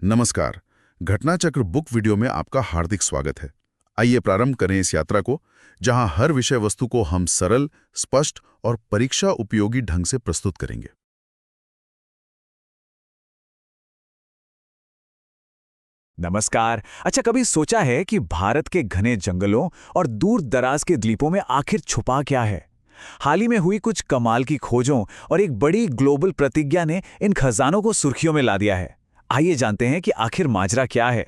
नमस्कार। Ghatnachakra book video में आपका हार्दिक स्वागत है। आइए प्रारंभ करें इस यात्रा को, जहां हर विषय वस्तु को हम सरल, स्पष्ट और परीक्षा उपयोगी ढंग से प्रस्तुत करेंगे। नमस्कार। अच्छा, कभी सोचा है कि भारत के घने जंगलों और दूर दराज के द्वीपों में आखिर छुपा क्या है? हाल ही में हुई कुछ कमाल की खोजों और एक बड़ी ग्लोबल प्रतिज्ञा ने इन खजानों को सुर्खियों में ला दिया है। आइए जानते हैं कि आखिर माजरा क्या है।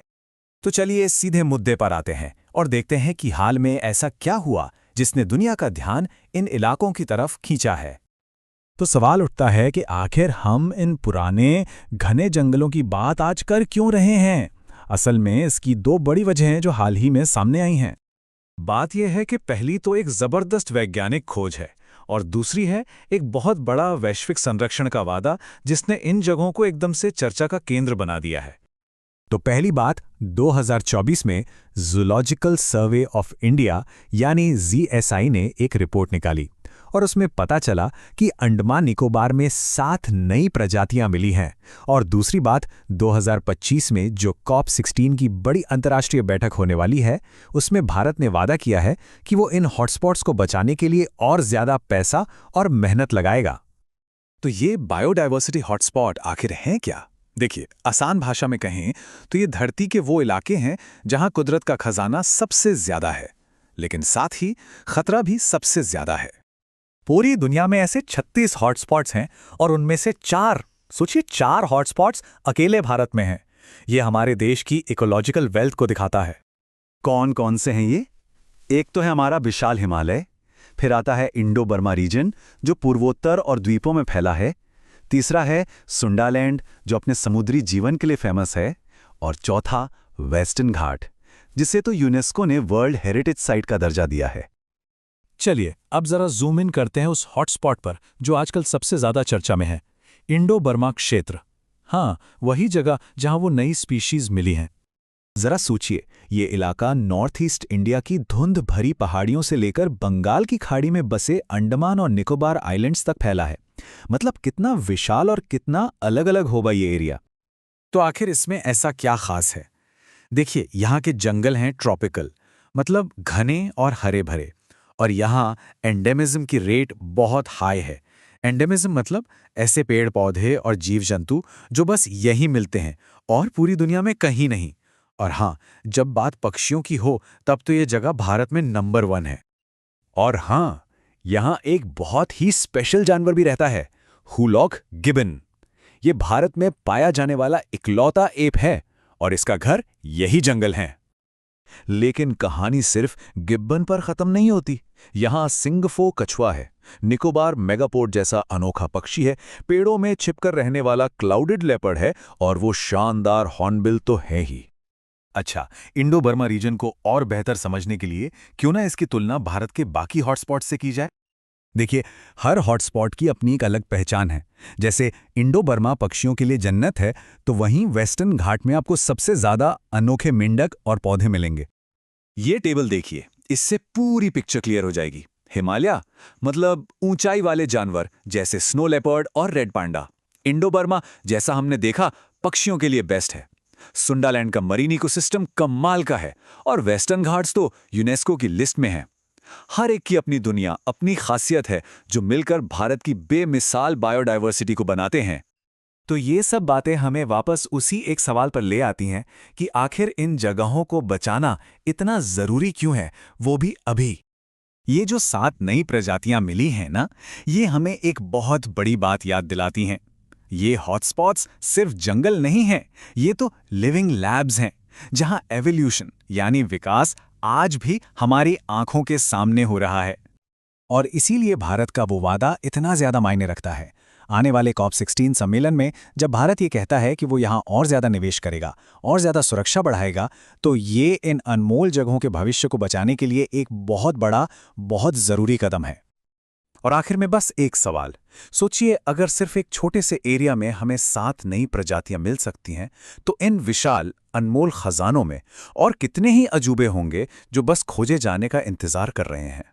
तो चलिए सीधे मुद्दे पर आते हैं और देखते हैं कि हाल में ऐसा क्या हुआ जिसने दुनिया का ध्यान इन इलाकों की तरफ खींचा है। तो सवाल उठता है कि आखिर हम इन पुराने घने जंगलों की बात आज कर क्यों रहे हैं? असल में इसकी दो बड़ी वजहें जो हाल ही में सामने आई हैं। बात यह है कि पहली तो एक जबरदस्त वैज्ञानिक खोज है और दूसरी है एक बहुत बड़ा वैश्विक संरक्षण का वादा जिसने इन जगहों को एकदम से चर्चा का केंद्र बना दिया है। तो पहली बात, 2024 में जूलॉजिकल सर्वे ऑफ इंडिया यानी जीएसआई ने एक रिपोर्ट निकाली और उसमें पता चला कि अंडमान निकोबार में 7 नई प्रजातियां मिली हैं। और दूसरी बात, 2025 में जो COP16 की बड़ी अंतर्राष्ट्रीय बैठक होने वाली है, उसमें भारत ने वादा किया है कि वो इन हॉटस्पॉट्स को बचाने के लिए और ज्यादा पैसा और मेहनत लगाएगा। तो ये बायोडायवर्सिटी हॉटस्पॉट आखिर हैं क्या? देखिए, आसान भाषा में कहें तो ये धरती के वो इलाके हैं जहां कुदरत का खजाना सबसे ज्यादा है, लेकिन साथ ही खतरा भी सबसे ज्यादा है। पूरी दुनिया में ऐसे 36 हॉटस्पॉट्स हैं और उनमें से 4, सोचिए 4 हॉटस्पॉट्स अकेले भारत में हैं। ये हमारे देश की इकोलॉजिकल वेल्थ को दिखाता है। कौन कौन से हैं ये? एक तो है हमारा विशाल हिमालय, फिर आता है इंडो बर्मा रीजन जो पूर्वोत्तर और द्वीपों में फैला है, तीसरा है सुंडालैंड जो अपने समुद्री जीवन के लिए फेमस है, और चौथा वेस्टर्न घाट जिसे तो यूनेस्को ने वर्ल्ड हेरिटेज साइट का दर्जा दिया है। चलिए अब जरा जूम इन करते हैं उस हॉटस्पॉट पर जो आजकल सबसे ज्यादा चर्चा में है, इंडो बर्मा क्षेत्र। हाँ, वही जगह जहां वो नई स्पीशीज मिली हैं। जरा सोचिए, ये इलाका नॉर्थ ईस्ट इंडिया की धुंध भरी पहाड़ियों से लेकर बंगाल की खाड़ी में बसे अंडमान और निकोबार आइलैंड्स तक फैला है। मतलब कितना विशाल और कितना अलग अलग होगा ये एरिया। तो आखिर इसमें ऐसा क्या खास है? देखिए, यहाँ के जंगल हैं ट्रॉपिकल, मतलब घने और हरे भरे, और यहाँ एंडेमिज्म की रेट बहुत हाई है। एंडेमिज्म मतलब ऐसे पेड़ पौधे और जीव जंतु जो बस यहीं मिलते हैं और पूरी दुनिया में कहीं नहीं। और हाँ, जब बात पक्षियों की हो तब तो ये जगह भारत में नंबर 1 है। और हाँ, यहाँ एक बहुत ही स्पेशल जानवर भी रहता है, हुलॉक गिबन। ये भारत में पाया जाने वाला इकलौता एप है और इसका घर यही जंगल है। लेकिन कहानी सिर्फ गिब्बन पर खत्म नहीं होती। यहां सिंगफो कछुआ है, निकोबार मेगापोड जैसा अनोखा पक्षी है, पेड़ों में छिपकर रहने वाला क्लाउडेड लेपर्ड है, और वो शानदार हॉर्नबिल तो है ही। अच्छा, इंडो बर्मा रीजन को और बेहतर समझने के लिए क्यों ना इसकी तुलना भारत के बाकी हॉटस्पॉट से की जाए। देखिए, हर हॉटस्पॉट की अपनी एक अलग पहचान है। जैसे इंडो बर्मा पक्षियों के लिए जन्नत है, तो वहीं वेस्टर्न घाट में आपको सबसे ज्यादा अनोखे मेंढक और पौधे मिलेंगे। ये टेबल देखिए, इससे पूरी पिक्चर क्लियर हो जाएगी। हिमालय मतलब ऊंचाई वाले जानवर जैसे स्नो लेपर्ड और रेड पांडा। इंडो बर्मा जैसा हमने देखा पक्षियों के लिए बेस्ट है। सुंडालैंड का मरीन इकोसिस्टम कमाल का है, और वेस्टर्न घाट्स तो यूनेस्को की लिस्ट में है। हर एक की अपनी दुनिया, अपनी खासियत है जो मिलकर भारत की बेमिसाल बायोडायवर्सिटी को बनाते हैं। तो ये सब बातें हमें वापस उसी एक सवाल पर ले आती हैं कि आखिर इन जगहों को बचाना इतना जरूरी क्यों है, वो भी अभी। ये जो 7 नई प्रजातियां मिली हैं ना, ये हमें एक बहुत बड़ी बात याद दिलाती हैं। ये हॉटस्पॉट्स सिर्फ जंगल नहीं हैं, ये तो लिविंग लैब्स हैं जहां एवोल्यूशन यानी विकास आज भी हमारी आंखों के सामने हो रहा है। और इसीलिए भारत का वो वादा इतना ज्यादा मायने रखता है। आने वाले COP16 सम्मेलन में जब भारत ये कहता है कि वो यहाँ और ज्यादा निवेश करेगा और ज्यादा सुरक्षा बढ़ाएगा, तो ये इन अनमोल जगहों के भविष्य को बचाने के लिए एक बहुत बड़ा, बहुत जरूरी कदम है। और आखिर में बस एक सवाल, सोचिए अगर सिर्फ एक छोटे से एरिया में हमें 7 नई प्रजातियां मिल सकती हैं, तो इन विशाल अनमोल खजानों में और कितने ही अजूबे होंगे जो बस खोजे जाने का इंतजार कर रहे हैं।